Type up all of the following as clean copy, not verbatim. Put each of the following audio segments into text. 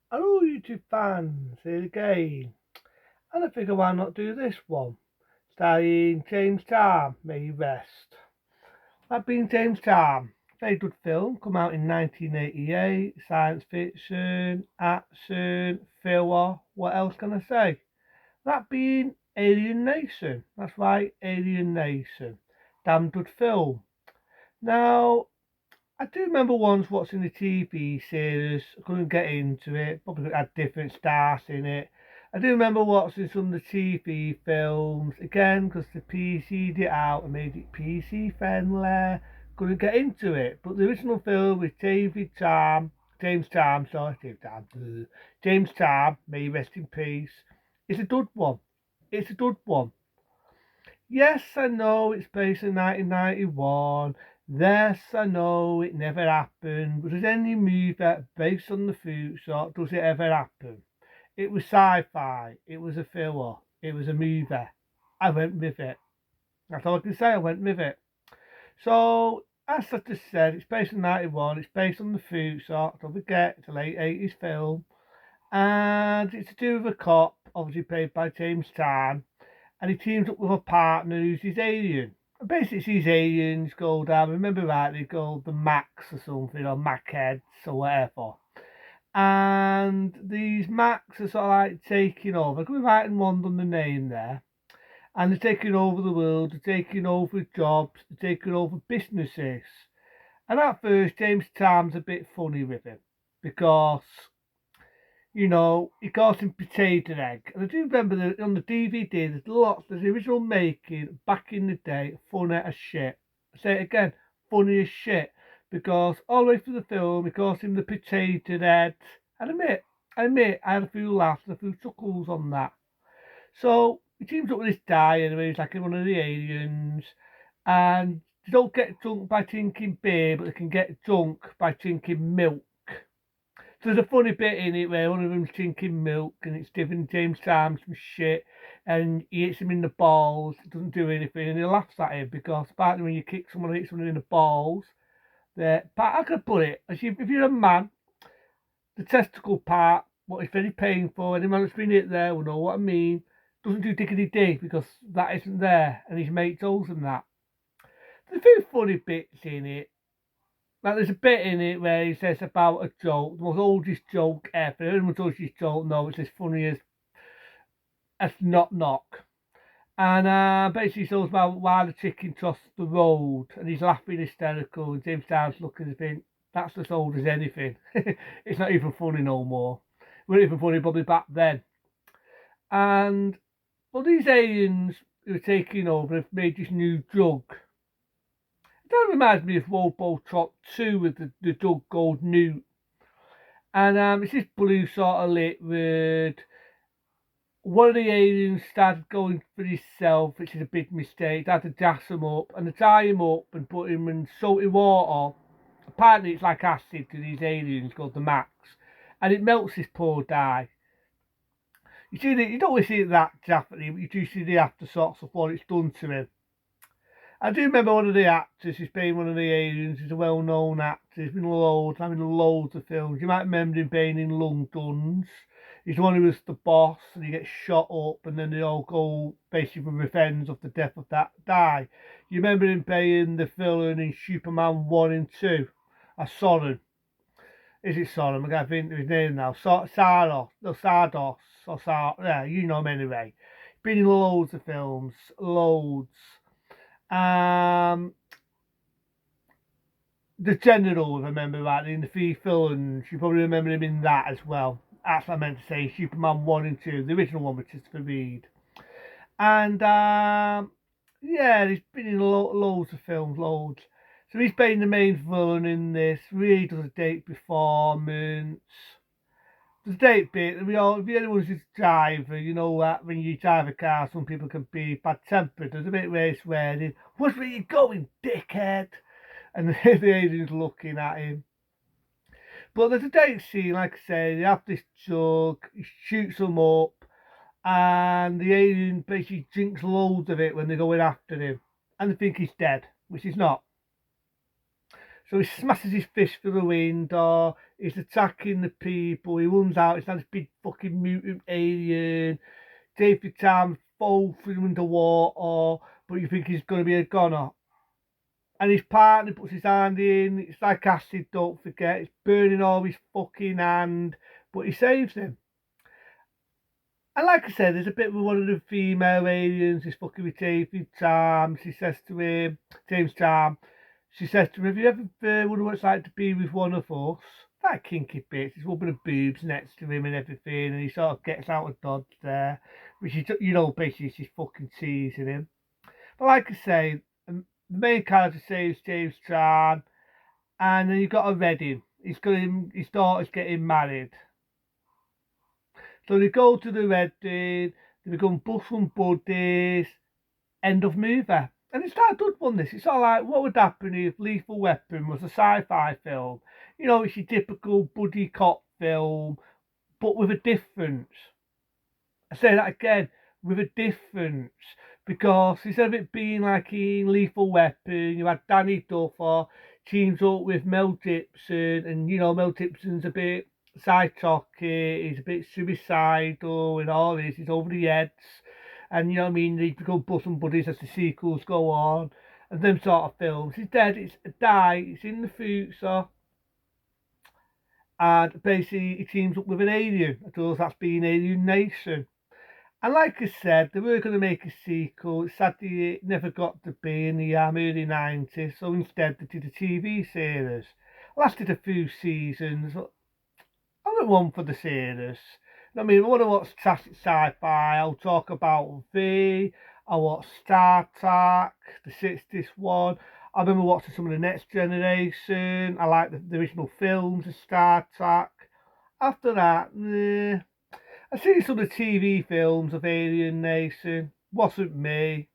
Hello YouTube fans, here again. And I figure why not do this one. Starring James Tarr, may he rest. That being James Tarr, very good film, come out in 1988, science fiction, action, thriller, what else can I say? That being Alien Nation, that's right, Alien Nation. Damn good film. Now, I do remember once watching the TV series. I couldn't get into it. Probably had different stars in it. I do remember watching some of the TV films again because they PC'd it out and made it PC friendly. Couldn't get into it, but the original film with James Charm, sorry, James Charm, may he rest in peace. It's a good one. It's a good one. Yes, I know it's based in 1991. Yes, I know it never happened. But does any movie based on the future, does it ever happen? It was sci-fi. It was a thriller. It was a movie. I went with it. That's all I can say. I went with it. So, as I just said, it's based in 91. It's based on the future. Don't forget, it's a late 80s film. And it's to do with a cop, obviously played by James Caan, and he teams up with a partner who's his alien. And basically, it's these aliens called, I remember rightly, called the Max or something, or Mac heads or whatever. And these Macs are sort of like taking over. I could be right and wrong on the name there. And they're taking over the world, they're taking over jobs, they're taking over businesses. And at first, James Tam's a bit funny with him because he calls him potato egg. And I do remember that on the DVD, there's the original making back in the day, funny as shit. I say it again, funny as shit. Because all the way through the film, he calls him the potato head. And I admit, I had a few laughs and a few chuckles on that. So he teams up with this guy anyway, he's like one of the aliens. And they don't get drunk by drinking beer, but they can get drunk by drinking milk. So there's a funny bit in it where one of them's drinking milk and it's giving James Sam some shit and he hits him in the balls, it doesn't do anything, and he laughs at him because apparently when you kick someone and hit someone in the balls, but I could put it, if you're a man, the testicle part, what is very painful, any man that's been hit there will know what I mean, doesn't do diggity dig because that isn't there and his mate tells him that. There's a few funny bits in it. Like there's a bit in it where he says about a joke, the most oldest joke ever. Everyone does this joke, no, it's as funny as knock knock. And basically he talks about why the chicken crossed the road and he's laughing hysterical and James Downs looking at him, that's as old as anything. It's not even funny no more. It wasn't even funny probably back then. And well these aliens who are taking over have made this new drug. That reminds me of Robocop 2 with the drug called New. And it's this blue sort of liquid. One of the aliens started going for himself, which is a big mistake. They had to gas him up and they tie him up and put him in salty water. Apparently, it's like acid to these aliens called the Max, and it melts this poor guy. You don't always see it that definitely, but you do see the aftershocks of what it's done to him. I do remember one of the actors who's playing one of the aliens. He's a well-known actor. He's been having loads of films. You might remember him being in London's. He's the one who was the boss, and he gets shot up, and then they all go basically for revenge of the death of that guy. You remember him playing the villain in Superman 1 and 2? Soren. Is it Soren? I can't think of his name now. Sardos. No, Sardos. Yeah, you know him anyway. Been in loads of films. Loads. Um, the General, if I remember rightly, in the three films, you probably remember him in that as well. That's what I meant to say. Superman 1 and 2, the original one with Christopher Reed. And yeah, he's been in loads of films, loads. So he's playing the main villain in this. Really does a date performance. There's a date bit. If anyone's a driver, you know that when you drive a car, some people can be bad tempered. There's a bit where he's swearing, "What's where you going, dickhead?" And the alien's looking at him. But there's a date scene, like I say, they have this jug, he shoots them up, and the alien basically drinks loads of it when they're going after him. And they think he's dead, which he's not. So he smashes his fist through the window, he's attacking the people, he runs out, it's not this big fucking mutant alien. David Time falls through underwater, but you think he's going to be a goner. And his partner puts his hand in, it's like acid, don't forget, it's burning all his fucking hand, but he saves him. And like I said, there's a bit with one of the female aliens, he's fucking with David Time, she says to him, James Time, she says to him, have you ever wondered what it's like to be with one of us? That kinky bitch, he's rubbing her boobs next to him and everything, and he sort of gets out of dodge there, which is, basically she's fucking teasing him. But like I say, the main character saves James Chan, and then you've got a wedding. His daughter's getting married. So they go to the wedding, they become bosom buddies, end of movie. And it's not a good one, this. It's all like, what would happen if Lethal Weapon was a sci-fi film? It's your typical buddy cop film, but with a difference. I say that again, with a difference, because instead of it being like in Lethal Weapon, you had Danny Duffer teams up with Mel Gibson, and Mel Gibson's a bit side-talky, he's a bit suicidal and all this, he's over the heads, and they become bosom buddies as the sequels go on, and them sort of films. He's dead, it's a die, it's in the future, and basically he teams up with an alien. I suppose that's being Alien Nation. And like I said, they were going to make a sequel. Sadly, it never got to be in the early 90s, so instead they did a TV series. Lasted a few seasons. I went one for the series. I mean, I want to watch classic sci-fi. I'll talk about V. I watched Star Trek, the 60s one. I remember watching some of the Next Generation. I like the original films of Star Trek. After that, I seen some of the TV films of Alien Nation. Wasn't me.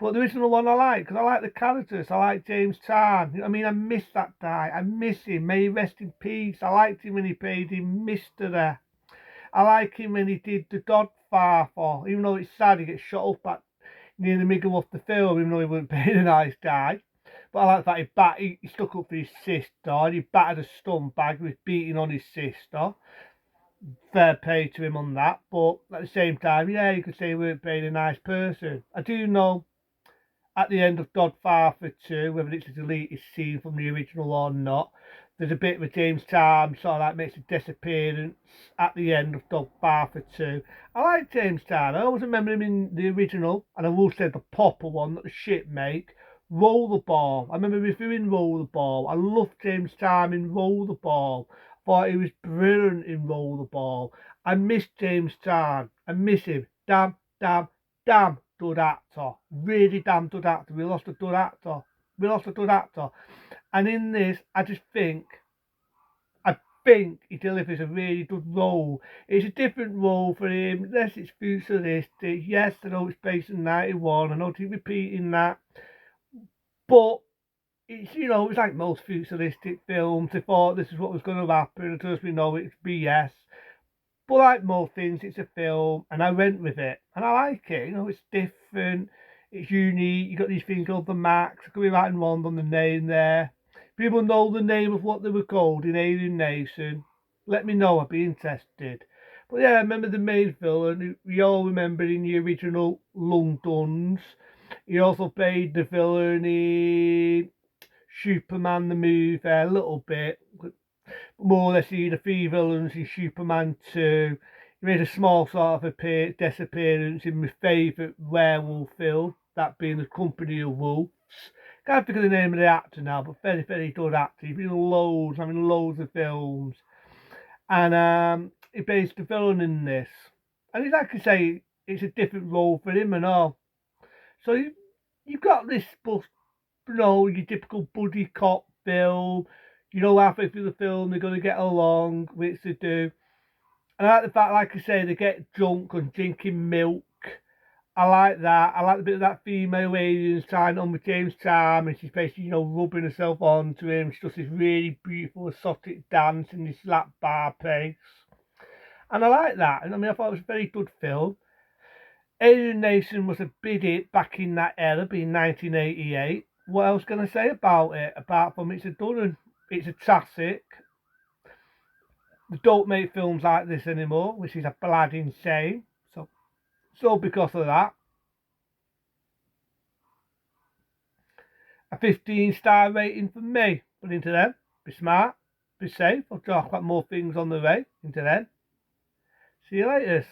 But the original one I like, because I like the characters. I like James Caan. I mean, I miss that guy. I miss him. May he rest in peace. I liked him when he played him Mr. There. I like him when he did The Godfather. Even though it's sad he gets shot up at near the middle of the film, even though he wasn't being a nice guy. But I like that he stuck up for his sister, and he battered a stunt bag with beating on his sister. Fair play to him on that, but at the same time, yeah, you could say he weren't being a nice person. I do know at the end of Godfather 2, whether it's a deleted scene from the original or not, there's a bit where James Time sort of like makes a disappearance at the end of Godfather 2. I like James Time. I always remember him in the original, and I will say the proper one that the shit make. Rollerball. I remember reviewing Rollerball. I love James Time in Rollerball. Thought he was brilliant in Rollerball. I miss James Caan. I miss him. Damn, damn, damn good actor. Really damn good actor. We lost a good actor. We lost a good actor. And in this, I think he delivers a really good role. It's a different role for him. Yes, it's futuristic. Yes, I know it's based in 91. I know I keep repeating that. But it's like most futuristic films. They thought this is what was going to happen. Until we know it's BS. But like most things, it's a film, and I went with it, and I like it. It's different, it's unique. You got these things called the Max. I could be writing wrong on the name there. People know the name of what they were called in Alien Nation. Let me know. I'd be interested. But yeah, I remember the main villain. We all remember in the original Londons. He also played the villain in Superman the movie a little bit, more or less the three villains in Superman 2. He made a small sort of disappearance in my favourite werewolf film, that being The Company of Wolves. Can't think of the name of the actor now, but very, very good actor. He's been in loads of films. And he plays the villain in this. And he's like I say, it's a different role for him and all. So you've got this your typical buddy cop film. Halfway through the film they're going to get along, which they do. And I like the fact, like I say, they get drunk and drinking milk. I like that. I like the bit of that female alien sign on with James Charm, and she's basically, rubbing herself onto him. She does this really beautiful exotic dance in this lap bar place. And I like that. And I mean, I thought it was a very good film. Alien Nation was a big hit back in that era, being 1988. what else can I say about it? Apart from it's a classic. They don't make films like this anymore, which is a bloody shame. So because of that, a 15-star rating from me. But into them, be smart, be safe. I'll talk about more things on the way. Into then, see you later.